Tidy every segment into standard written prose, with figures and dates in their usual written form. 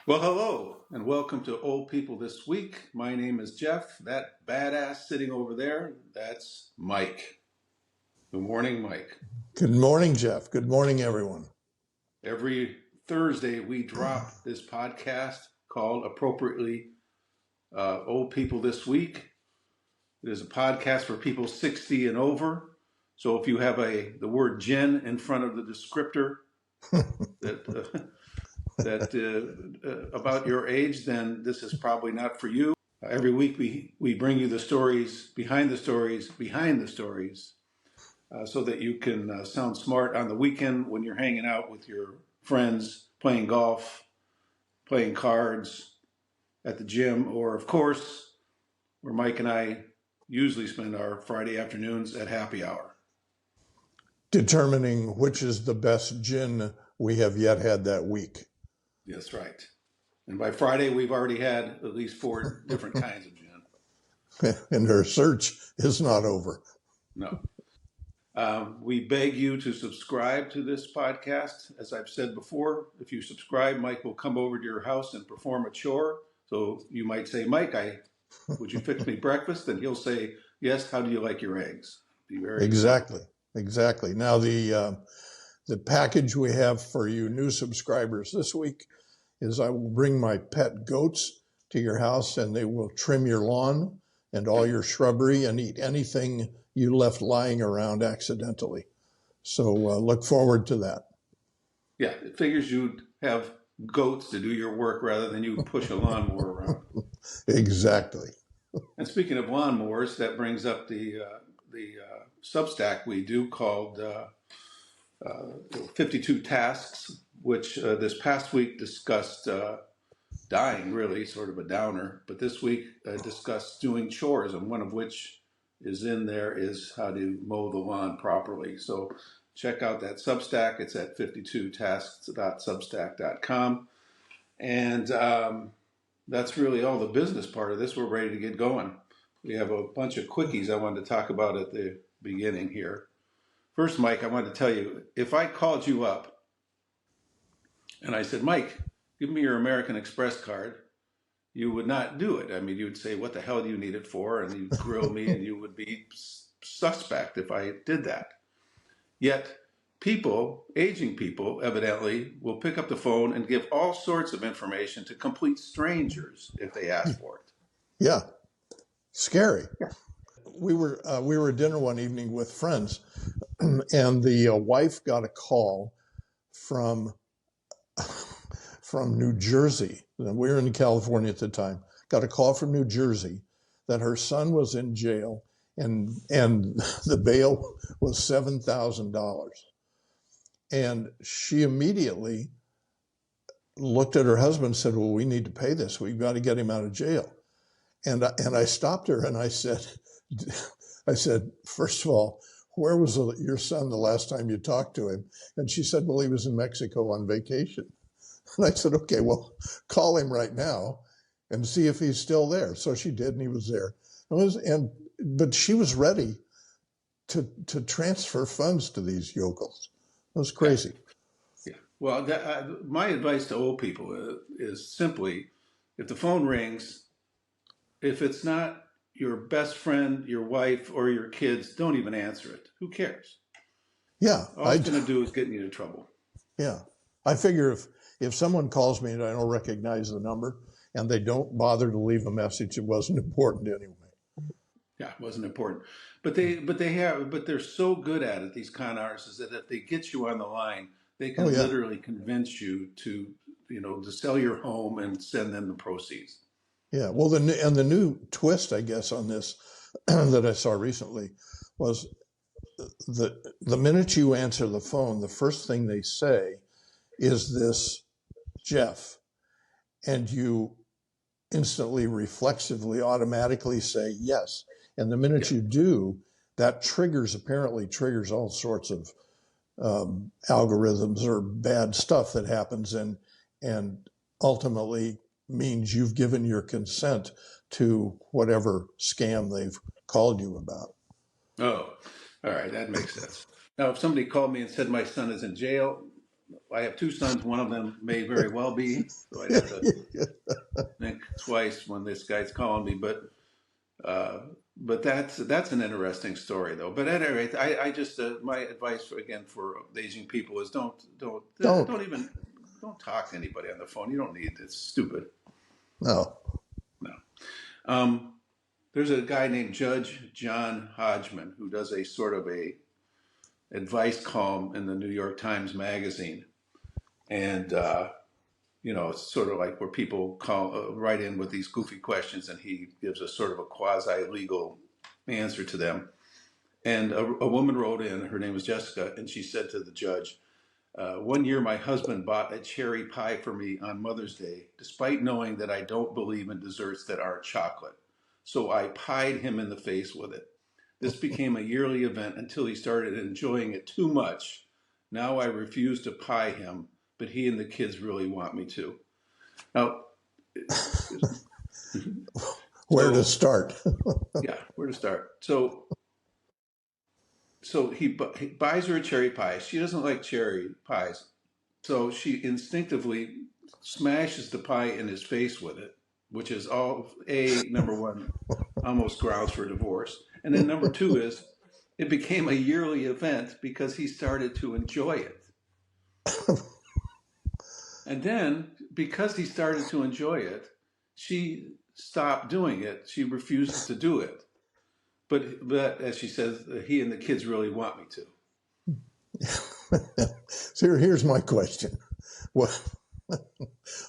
Well, hello, and welcome to Old People This Week. My name is Jeff. That badass sitting over there, that's Mike. Good morning, Mike. Good morning, Jeff. Good morning, everyone. Every Thursday, we drop this podcast called appropriately Old People This Week. It is a podcast for people 60 and over. So if you have the word gin in front of the descriptor that about your age, then this is probably not for you. Every week we bring you the stories behind the stories behind the stories, so that you can sound smart on the weekend when you're hanging out with your friends, playing golf, playing cards at the gym, or of course, where Mike and I usually spend our Friday afternoons at happy hour. Determining which is the best gin we have yet had that week. That's right. And by Friday, we've already had at least 4 different kinds of gin. And our search is not over. No. We beg you to subscribe to this podcast. As I've said before, if you subscribe, Mike will come over to your house and perform a chore. So you might say, Mike, would you fix me breakfast? And he'll say, yes, how do you like your eggs? Be very Exactly. Now, the package we have for you new subscribers this week is I will bring my pet goats to your house, and they will trim your lawn and all your shrubbery and eat anything you left lying around accidentally. So look forward to that. Yeah, it figures you'd have goats to do your work rather than you push a lawnmower around. Exactly. And speaking of lawnmowers, that brings up the Substack we do called 52 Tasks, which this past week discussed dying, really, sort of a downer. But this week discussed doing chores, and one of which is in there is how to mow the lawn properly. So check out that Substack. It's at 52tasks.substack.com. And that's really all the business part of this. We're ready to get going. We have a bunch of quickies I wanted to talk about at the beginning here. First, Mike, I wanted to tell you, if I called you up and I said, Mike, give me your American Express card, you would not do it. I mean, you would say, what the hell do you need it for? And you'd grill me, and you would be suspect if I did that. Yet people, aging people, evidently, will pick up the phone and give all sorts of information to complete strangers if they ask for it. Yeah. Scary. Yeah. We were at dinner one evening with friends, and the wife got a call from New Jersey. We were in California at the time. Got a call from New Jersey that her son was in jail, and the bail was $7,000. And she immediately looked at her husband and said, well, we need to pay this. We've got to get him out of jail. And I stopped her and I said, first of all, where was your son the last time you talked to him? And she said, well, he was in Mexico on vacation. And I said, okay, well, call him right now and see if he's still there. So she did, and he was there. But she was ready to transfer funds to these yokels. It was crazy. Yeah. Well, my advice to old people is simply, if the phone rings, if it's not your best friend, your wife, or your kids, don't even answer it. Who cares? Yeah. All it's going to do is get you into trouble. Yeah. I figure if someone calls me and I don't recognize the number and they don't bother to leave a message, it wasn't important anyway. Yeah, it wasn't important. But they're so good at it, these con artists, is that if they get you on the line, they can literally convince you to sell your home and send them the proceeds. Yeah, well, the new twist, I guess, on this that I saw recently was the minute you answer the phone, the first thing they say is this, Jeff, and you instantly, reflexively, automatically say yes. And the minute you do, that apparently triggers all sorts of algorithms or bad stuff that happens, and ultimately means you've given your consent to whatever scam they've called you about. Oh, all right, that makes sense. Now, if somebody called me and said my son is in jail, I have two sons. One of them may very well be, so I'd have to think twice when this guy's calling me. Uh, but that's an interesting story, though. But at any rate, I just my advice for aging people is Don't. don't talk to anybody on the phone. You don't need it. It's stupid. No. No. Um, there's a guy named Judge John Hodgman who does a sort of a advice column in the New York Times Magazine, and it's sort of like where people write in with these goofy questions, and he gives a sort of a quasi legal answer to them. And a woman wrote in, her name was Jessica, and she said to the judge, one year my husband bought a cherry pie for me on Mother's Day, despite knowing that I don't believe in desserts that aren't chocolate. So I pied him in the face with it. This became a yearly event until he started enjoying it too much. Now I refuse to pie him, but he and the kids really want me to. Now, Where to start? Yeah, where to start? So he buys her a cherry pie. She doesn't like cherry pies. So she instinctively smashes the pie in his face with it, which is number one, almost grounds for divorce. And then number two is it became a yearly event because he started to enjoy it. And then because he started to enjoy it, she stopped doing it. She refuses to do it. But as she says, he and the kids really want me to. So here's my question. What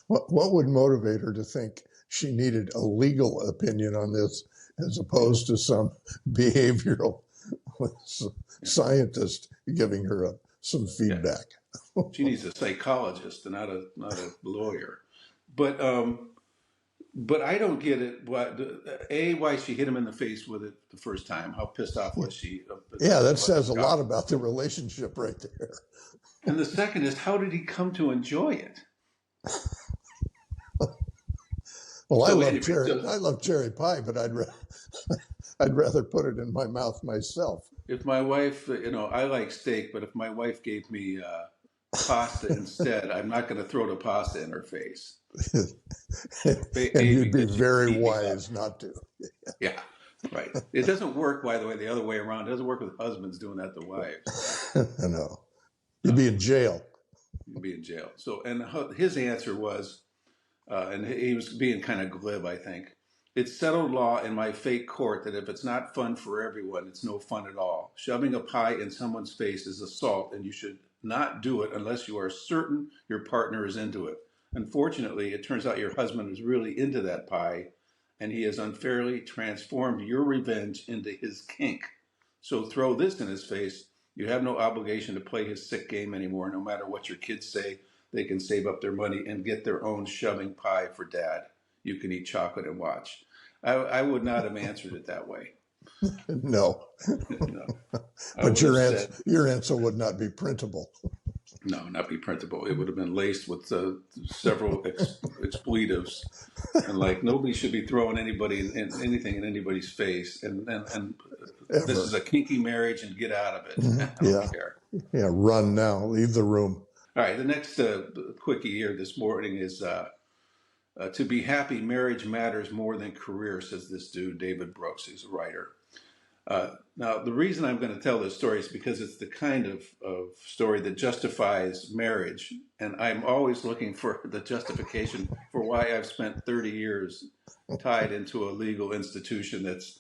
would motivate her to think she needed a legal opinion on this as opposed to some behavioral scientist giving her some feedback? Yeah. She needs a psychologist and not a lawyer. But I don't get it. Why she hit him in the face with it the first time? How pissed off was she? Yeah, that says a lot about the relationship right there. And the second is, how did he come to enjoy it? Well, I love cherry pie, but I'd rather put it in my mouth myself. If my wife, I like steak, but if my wife gave me pasta instead, I'm not going to throw the pasta in her face. And you'd be very wise not to. Yeah, right. It doesn't work, by the way, the other way around. It doesn't work with husbands doing that to wives. No. You'd be in jail. You'd be in jail. So, and his answer was, and he was being kind of glib, I think. It's settled law in my fake court that if it's not fun for everyone, it's no fun at all. Shoving a pie in someone's face is assault, and you should not do it unless you are certain your partner is into it. Unfortunately, it turns out your husband is really into that pie, and he has unfairly transformed your revenge into his kink. So throw this in his face. You have no obligation to play his sick game anymore, no matter what your kids say. They can save up their money and get their own shoving pie for dad. You can eat chocolate and watch. I would not have answered it that way. No. No. But your answer would not be printable. No, not be printable. It would have been laced with several expletives, and like nobody should be throwing anything in anybody's face. And this is a kinky marriage, and get out of it. I don't care. Yeah, run now. Leave the room. All right. The next quickie here this morning is to be happy. Marriage matters more than career, says this dude, David Brooks. He's a writer. Now, the reason I'm going to tell this story is because it's the kind of story that justifies marriage. And I'm always looking for the justification for why I've spent 30 years tied into a legal institution that's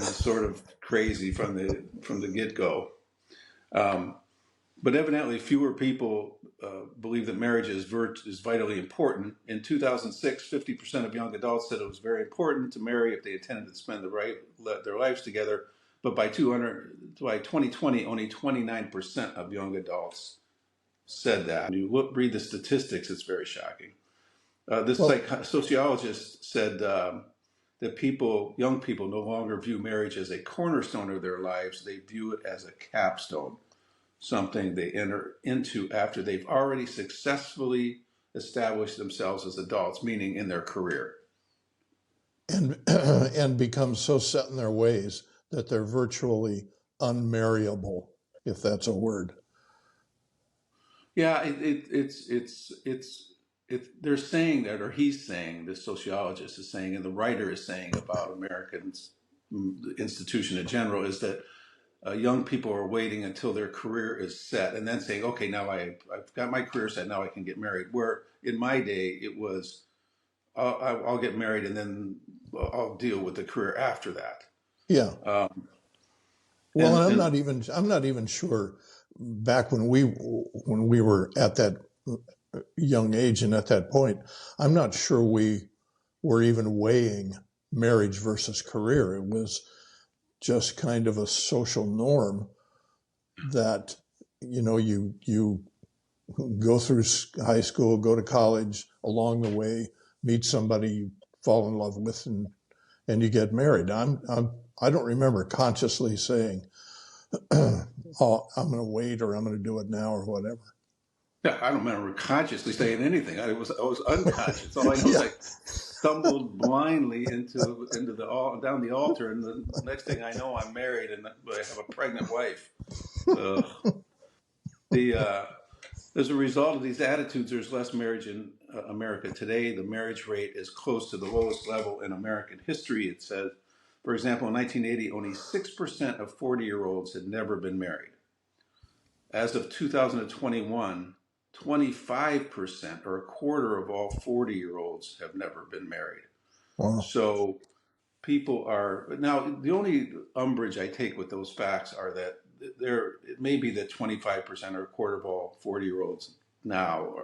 sort of crazy from the get-go. But evidently, fewer people believe that marriage is vitally important. In 2006, 50% of young adults said it was very important to marry if they intended to spend their lives together. But by 2020, only 29% of young adults said that. When you read the statistics, it's very shocking. This sociologist said that young people no longer view marriage as a cornerstone of their lives. They view it as a capstone, something they enter into after they've already successfully established themselves as adults, meaning in their career. And become so set in their ways that they're virtually unmarriable, if that's a word. Yeah, they're saying that, or he's saying, the sociologist is saying, and the writer is saying about Americans, the institution in general, is that young people are waiting until their career is set and then saying, okay, now I've got my career set, now I can get married. Where in my day, it was, I'll get married and then I'll deal with the career after that. Yeah. Um, Well, and I'm not even sure back when we were at that young age and at that point, I'm not sure we were even weighing marriage versus career. It was just kind of a social norm that, you go through high school, go to college, along the way, meet somebody you fall in love with, and you get married. I don't remember consciously saying, oh, I'm going to wait, or I'm going to do it now, or whatever. yeah, I don't remember consciously saying anything. I was unconscious. All I know is Yeah. I stumbled blindly into down the altar, and the next thing I know, I'm married and I have a pregnant wife. Uh, the As a result of these attitudes, there's less marriage in America today. The marriage rate is close to the lowest level in American history. It says, for example, in 1980, only 6% of 40-year-olds had never been married. As of 2021, 25%, or a quarter of all 40-year-olds, have never been married. Wow. So people are now, the only umbrage I take with those facts are that it may be that 25% or a quarter of all 40-year-olds now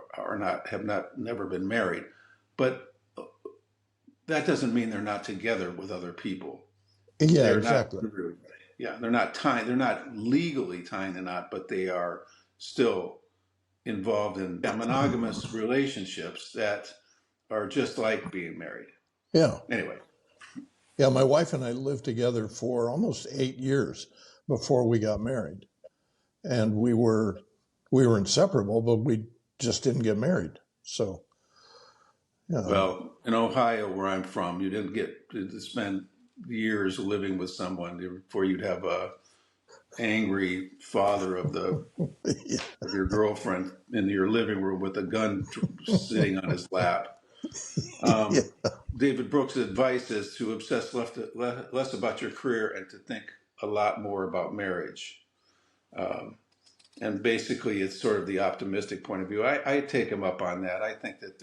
have never been married, but that doesn't mean they're not together with other people. Yeah, They're not exactly. really, yeah, they're not legally tying the knot, but they are still involved in monogamous relationships that are just like being married. Yeah. Anyway. Yeah. My wife and I lived together for almost 8 years before we got married. And we were inseparable, but we just didn't get married. So, yeah. Well, in Ohio, where I'm from, you didn't get to spend years living with someone before you'd have a angry father of your girlfriend in your living room with a gun sitting on his lap. Yeah. David Brooks' advice is to obsess less about your career and to think a lot more about marriage. Um, and basically, it's sort of the optimistic point of view. I take him up on that. I think that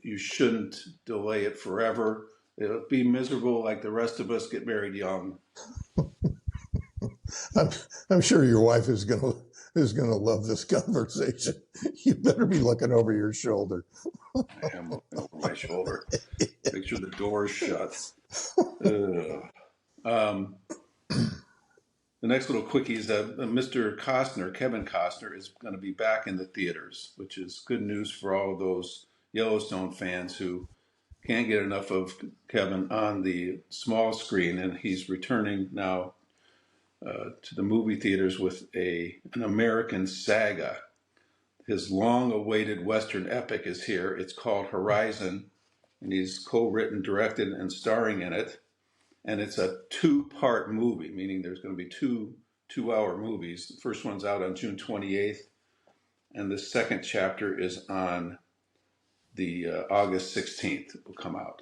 you shouldn't delay it forever. It'll be miserable like the rest of us. Get married young. I'm sure your wife is gonna love this conversation. You better be looking over your shoulder. I am looking over my shoulder. Make sure the door's shut. Ugh. Um, the next little quickie is that Mr. Costner, Kevin Costner, is going to be back in the theaters, which is good news for all of those Yellowstone fans who can't get enough of Kevin on the small screen, and he's returning now to the movie theaters with an American saga. His long-awaited Western epic is here. It's called Horizon, and he's co-written, directed, and starring in it. And it's a two-part movie, meaning there's going to be two-hour movies. The first one's out on June 28th, and the second chapter is on the August 16th. It will come out.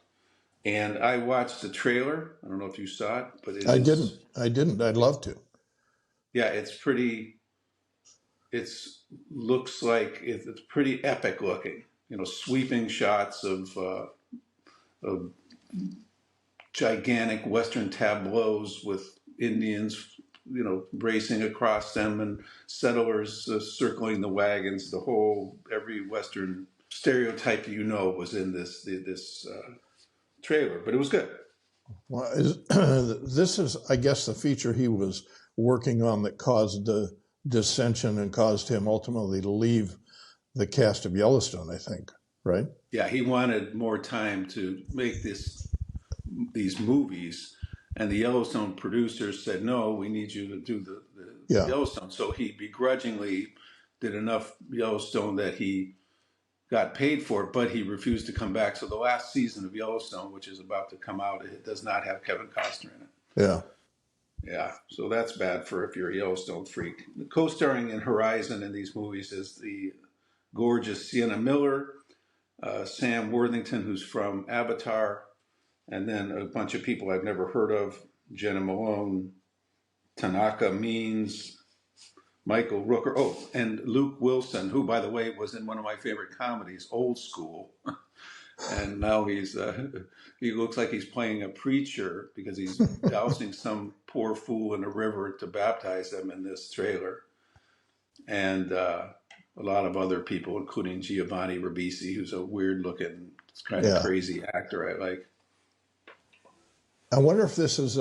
And I watched the trailer. I don't know if you saw it, but it I is. didn't. I didn't. I'd love to. Yeah, it's pretty. Looks like it's pretty epic looking. You know, sweeping shots of gigantic Western tableaus with Indians, you know, racing across them and settlers circling the wagons. Every Western stereotype was in this trailer, but it was good. Well, this is, I guess, the feature he was working on that caused the dissension and caused him ultimately to leave the cast of Yellowstone, I think, right? Yeah, he wanted more time to make these movies, and the Yellowstone producers said, no, we need you to do the Yeah. Yellowstone. So he begrudgingly did enough Yellowstone that he got paid for it, but he refused to come back. So the last season of Yellowstone, which is about to come out, it does not have Kevin Costner in it. Yeah. Yeah, so that's bad for if you're a Yellowstone freak. Co-starring in Horizon in these movies is the gorgeous Sienna Miller, Sam Worthington, who's from Avatar, and then a bunch of people I've never heard of: Jenna Malone, Tanaka Means, Michael Rooker. Oh, and Luke Wilson, who, by the way, was in one of my favorite comedies, Old School. And now he looks like he's playing a preacher because he's dousing some poor fool in a river to baptize them in this trailer. And a lot of other people, including Giovanni Ribisi, who's a weird looking, kind of Yeah. crazy actor I like. I wonder if this is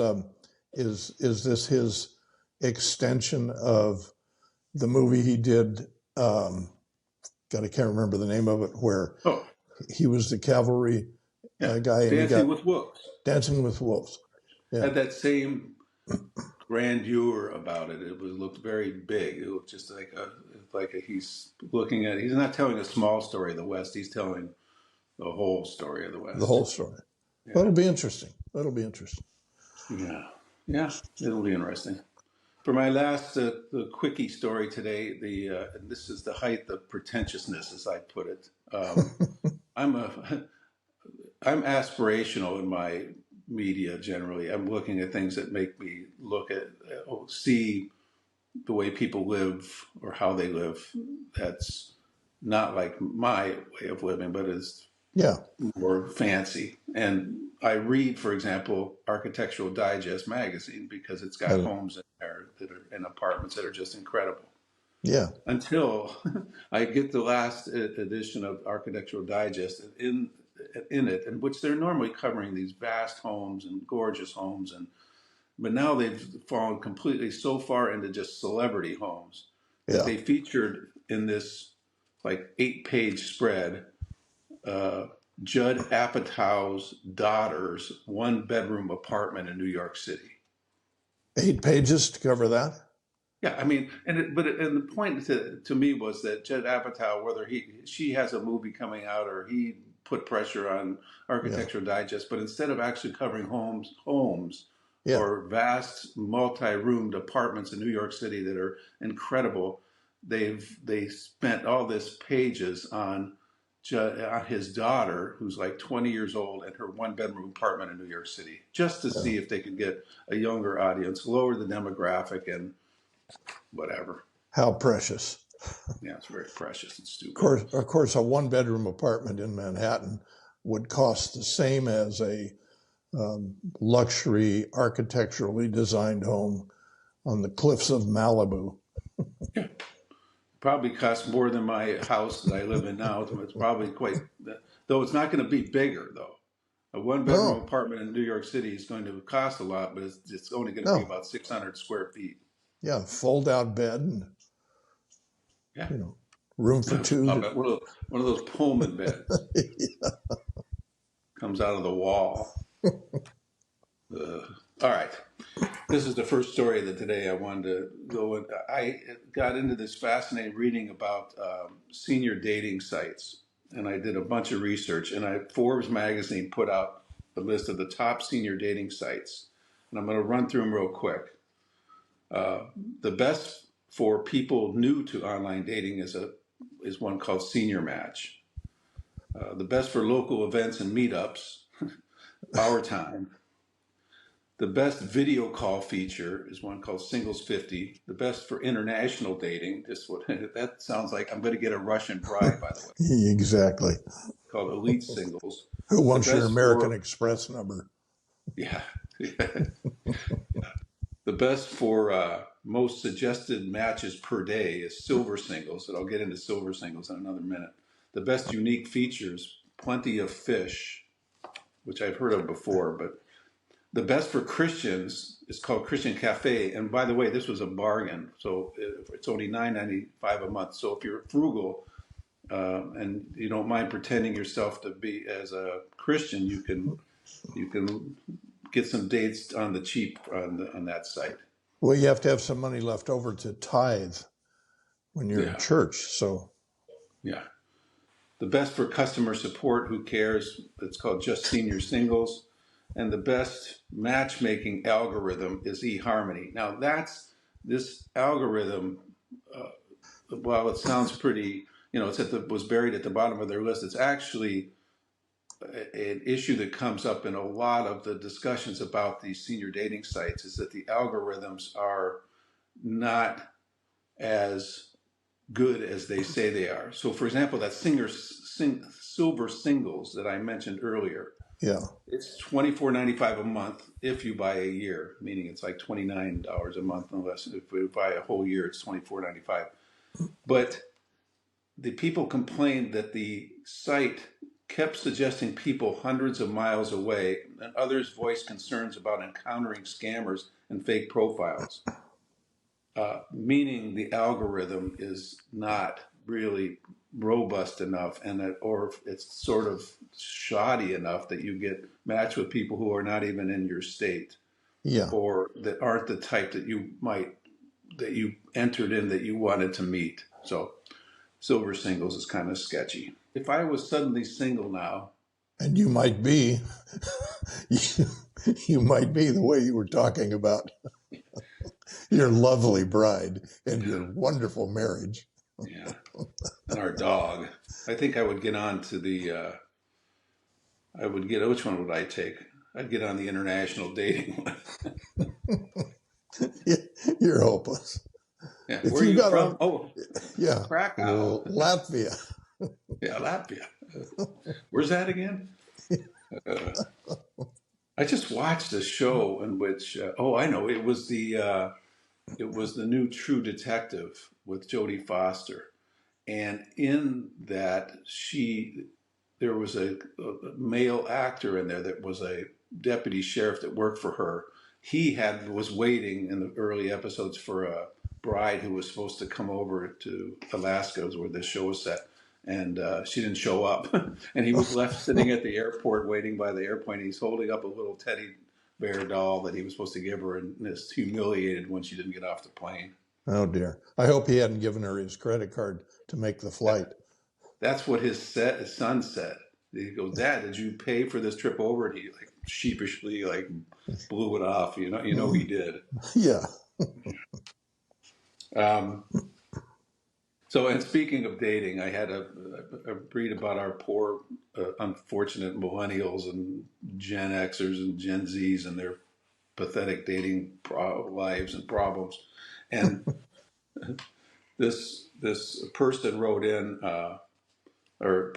this his extension of the movie he did, God, I can't remember the name of it, where Oh, he was the cavalry yeah. guy and he Dancing got with Wolves. Dancing with Wolves. Yeah. Had that same grandeur about it. It looked very big. It looked just he's looking at. He's not telling a small story of the West. He's telling the whole story of the The West. whole story. Yeah. That'll be interesting. That'll be interesting. Yeah, yeah, it'll be interesting. For my last the quickie story today, and this is the height of pretentiousness, as I put it. I'm I'm aspirational in my media generally. I'm looking at things that make me see the way people live or how they live. That's not like my way of living, but is Yeah. more fancy. And I read, for example, Architectural Digest magazine because it's got homes in there that are in apartments that are just incredible. Yeah. Until I get the last edition of Architectural Digest in it, in which they're normally covering these vast homes and gorgeous homes, but now they've fallen completely so far into just celebrity homes that they featured in this like 8-page spread Judd Apatow's daughter's 1-bedroom apartment in New York City. 8 pages to cover that? Yeah, I mean, and the point to me was that Judd Apatow, whether she has a movie coming out or he put pressure on Architectural Digest, but instead of actually covering homes or vast multi-roomed apartments in New York City that are incredible, they spent all this pages on his daughter, who's like 20 years old, and her 1-bedroom apartment in New York City, just to see if they could get a younger audience, lower the demographic, and whatever. How precious. Yeah, it's very precious and stupid. Of course, a 1-bedroom apartment in Manhattan would cost the same as a luxury architecturally designed home on the cliffs of Malibu. Yeah. Probably costs more than my house that I live in now. It's probably though it's not going to be bigger though. A 1-bedroom apartment in New York City is going to cost a lot, but it's only going to be about 600 square feet. Yeah, fold out bed and room for two. One of those Pullman beds comes out of the wall. All right. This is the first story of the today I wanted to go in. I got into this fascinating reading about senior dating sites, and I did a bunch of research, and Forbes magazine put out a list of the top senior dating sites, and I'm going to run through them real quick. The best for people new to online dating is one called Senior Match. The best for local events and meetups, Our Time. The best video call feature is one called Singles 50. The best for international dating, that sounds like I'm going to get a Russian bride, by the way. Exactly. Called Elite Singles. Who wants your American Express number? Yeah. The best for most suggested matches per day is Silver Singles, and I'll get into Silver Singles in another minute. The best unique features, Plenty of Fish, which I've heard of before, but the best for Christians is called Christian Cafe. And by the way, this was a bargain. So it's only $9.95 a month. So if you're frugal and you don't mind pretending yourself to be as a Christian, you can get some dates on the cheap on that site. Well, you have to have some money left over to tithe when you're in church. So yeah. The best for customer support, who cares? It's called Just Senior Singles. and the best matchmaking algorithm is eHarmony. Now, this algorithm. While it sounds pretty, was buried at the bottom of their list, it's actually an issue that comes up in a lot of the discussions about these senior dating sites. Is that the algorithms are not as good as they say they are. So, for example, that silver singles that I mentioned earlier, Yeah. it's $24.95 a month if you buy a year, meaning it's like $29 a month, unless if you buy a whole year, it's $24.95. But the people complained that the site kept suggesting people hundreds of miles away, and others voiced concerns about encountering scammers and fake profiles, meaning the algorithm is not really robust enough, or it's sort of shoddy enough that you get matched with people who are not even in your state, Yeah. or that aren't the type that you entered in that you wanted to meet. So silver singles is kind of sketchy. If I was suddenly single now, And you might be, you might be the way you were talking about your lovely bride and your wonderful marriage. yeah, and our dog, I think I would get on to which one would I take? I'd get on the international dating one. You're hopeless. Yeah, If where are you you got from? a, Oh, yeah, Krakow. Latvia. Yeah, Latvia. Where's that again? I just watched a show in which, I know, it was the new True Detective with Jodie Foster, and in that there was a male actor in there that was a deputy sheriff that worked for her. He was waiting in the early episodes for a bride who was supposed to come over to Alaska, where this show was set, and she didn't show up, and he was left sitting at the airport waiting by the airplane. He's holding up a little teddy bear doll that he was supposed to give her, and is humiliated when she didn't get off the plane. Oh dear. I hope he hadn't given her his credit card to make the flight. That's what his son said. He goes, "Dad, did you pay for this trip over?" And he sheepishly blew it off. You know he did. Yeah. So, and speaking of dating, I had a read about our poor, unfortunate millennials and Gen Xers and Gen Zs and their pathetic dating lives and problems. And this person wrote in or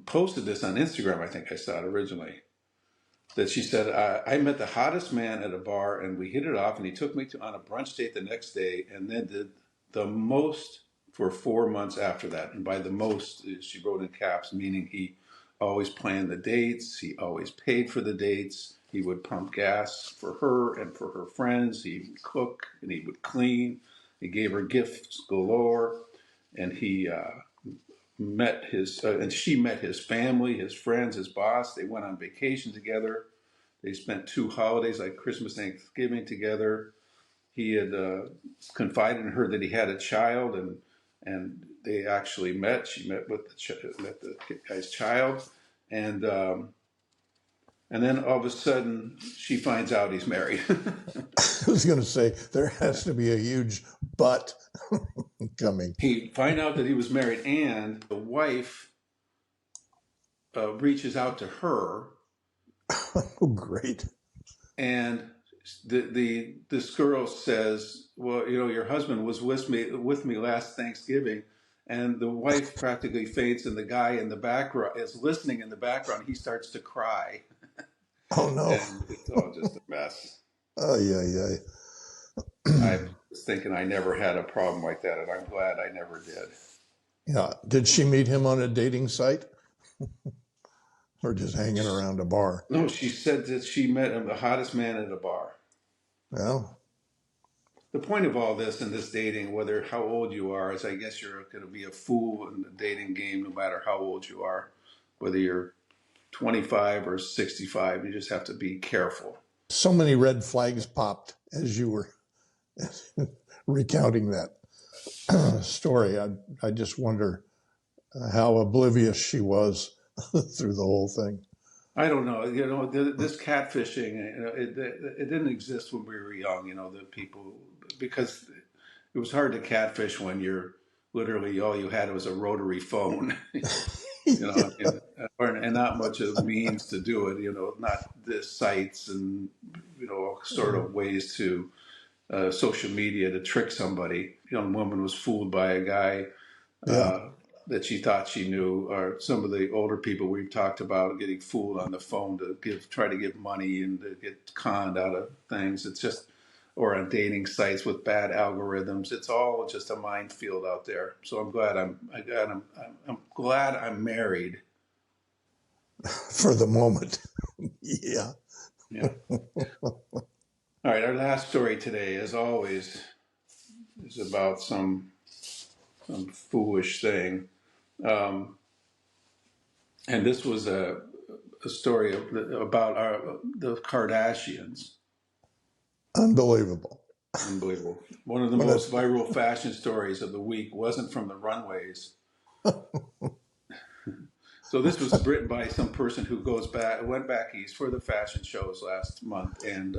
posted this on Instagram. I think I saw it originally. That she said, I met the hottest man at a bar and we hit it off, and he took me on a brunch date the next day, and then did the most for 4 months after that. And by the most, she wrote in caps, meaning he always planned the dates, he always paid for the dates, he would pump gas for her and for her friends, he would cook and he would clean, he gave her gifts galore, and he and she met his family, his friends, his boss. They went on vacation together. They spent 2 holidays, like Christmas, Thanksgiving, together. He had confided in her that he had a child, and they actually met. She met with the guy's child, and then all of a sudden she finds out he's married. I was going to say there has to be a huge but coming. He find out that he was married, and the wife reaches out to her. Oh, great! And this girl says, "Well, your husband was with me last Thanksgiving," and the wife practically faints, and the guy in the background is listening in the background. He starts to cry. Oh no! And it's all just a mess. Oh yeah. I was thinking I never had a problem like that, and I'm glad I never did. Yeah. Did she meet him on a dating site? Or just hanging around a bar? No, she said that she met him, the hottest man at a bar. Well, the point of all this and this dating, whether how old you are, is I guess you're going to be a fool in the dating game no matter how old you are. Whether you're 25 or 65, you just have to be careful. So many red flags popped as you were recounting that story. I just wonder how oblivious she was through the whole thing. I don't know. This catfishing, it didn't exist when we were young. The people, because it was hard to catfish when you're literally all you had was a rotary phone, Yeah. and not much of means to do it. Not the sites and all sort of ways to social media to trick somebody. A young woman was fooled by a guy Yeah. that she thought she knew, or some of the older people we've talked about getting fooled on the phone to try to give money and to get conned out of things. It's just, or on dating sites with bad algorithms. It's all just a minefield out there. So I'm glad I'm glad I'm married. For the moment. Yeah. Yeah. All right. Our last story today, as always, is about some foolish thing. And this was a story about the Kardashians. Unbelievable. Unbelievable. One of the When most it, viral fashion stories of the week wasn't from the runways. So this was written by some person who went back east for the fashion shows last month, and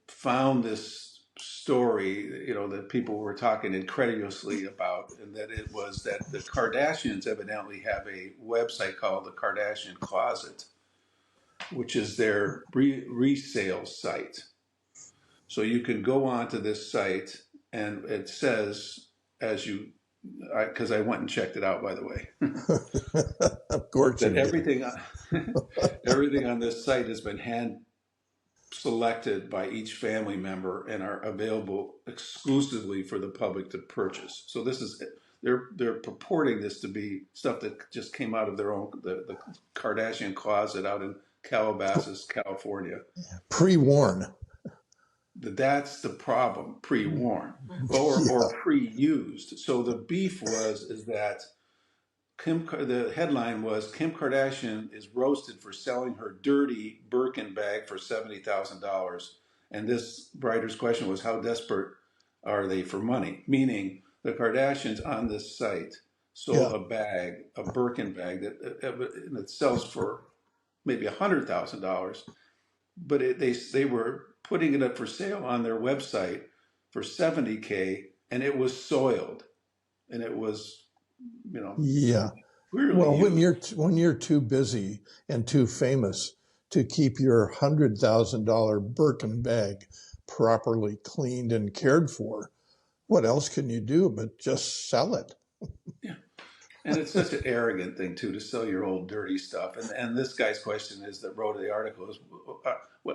found this story, that people were talking incredulously about, and that it was that the Kardashians evidently have a website called the Kardashian Kloset, which is their resale site. So you can go onto this site, and it says, because I went and checked it out, by the way, of course that you did. everything on this site has been hand selected by each family member and are available exclusively for the public to purchase. So they're purporting this to be stuff that just came out of the Kardashian closet out in Calabasas, California. Pre-warn. That's the problem, pre-worn or Yeah. pre-used. So the beef is that the headline was Kim Kardashian is roasted for selling her dirty Birkin bag for $70,000. And this writer's question was, how desperate are they for money? Meaning the Kardashians on this site sold Yeah. a Birkin bag that sells for maybe $100,000, but they were putting it up for sale on their website for $70K, and it was soiled, and it was, Yeah. clearly Well, used. when you're too busy and too famous to keep your $100,000 Birkin bag properly cleaned and cared for, what else can you do but just sell it? Yeah. And it's such an arrogant thing too to sell your old dirty stuff. And this guy's question is that wrote the article is,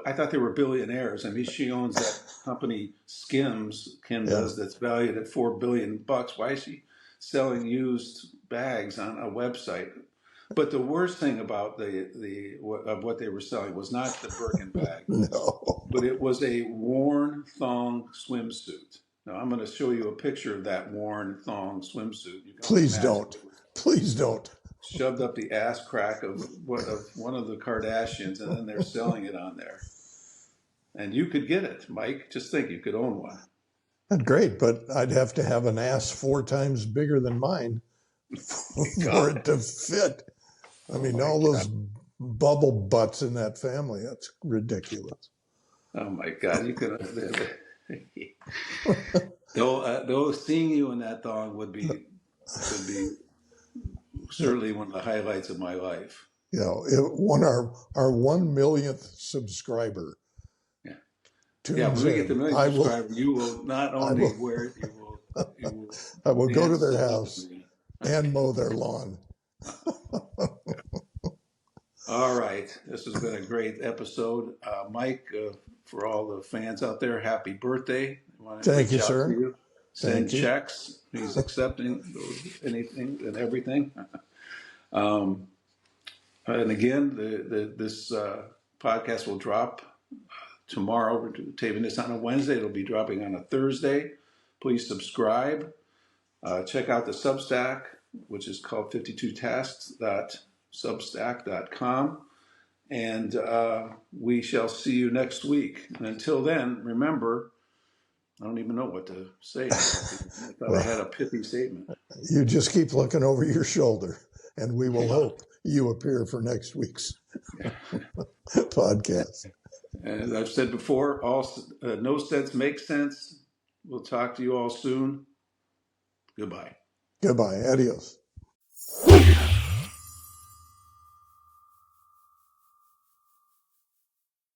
I thought they were billionaires. I mean, she owns that company Skims. Kim Yeah. does, that's valued at $4 billion. Why is she selling used bags on a website? But the worst thing about what they were selling was not the Birkin bag, No. but it was a worn thong swimsuit. Now I'm going to show you a picture of that worn thong swimsuit. You can only Please imagine don't. Please don't. shoved up the ass crack of one of the Kardashians, and then they're selling it on there. And you could get it, Mike. Just think, you could own one. That's great, but I'd have to have an ass 4 times bigger than mine for God. it to fit. I Oh mean, my all God. those bubble butts in that family, that's ridiculous. Oh my God. You could. Though seeing you in that thong would be certainly one of the highlights of my life. You know, it won our 1 millionth subscriber Yeah. Yeah. When tunes we get the in. million subscriber, you will not I only will, wear it, you I will will go to dance their along with house me. and mow their lawn. All right. This has been a great episode. Mike, for all the fans out there, happy birthday. I want to Thank reach you, out to sir. you, send Thank you. checks. He's accepting anything and everything. Um, and again, this podcast will drop tomorrow. We're taping this on a Wednesday. It'll be dropping on a Thursday. Please subscribe. Check out the Substack, which is called 52tasks.substack.com. And we shall see you next week. And until then, remember, I don't even know what to say. I thought I had Well, a pithy statement. you just keep looking over your shoulder and we will hope you appear for next week's podcast. As I've said before, no sense makes sense. We'll talk to you all soon. Goodbye. Goodbye. Adios.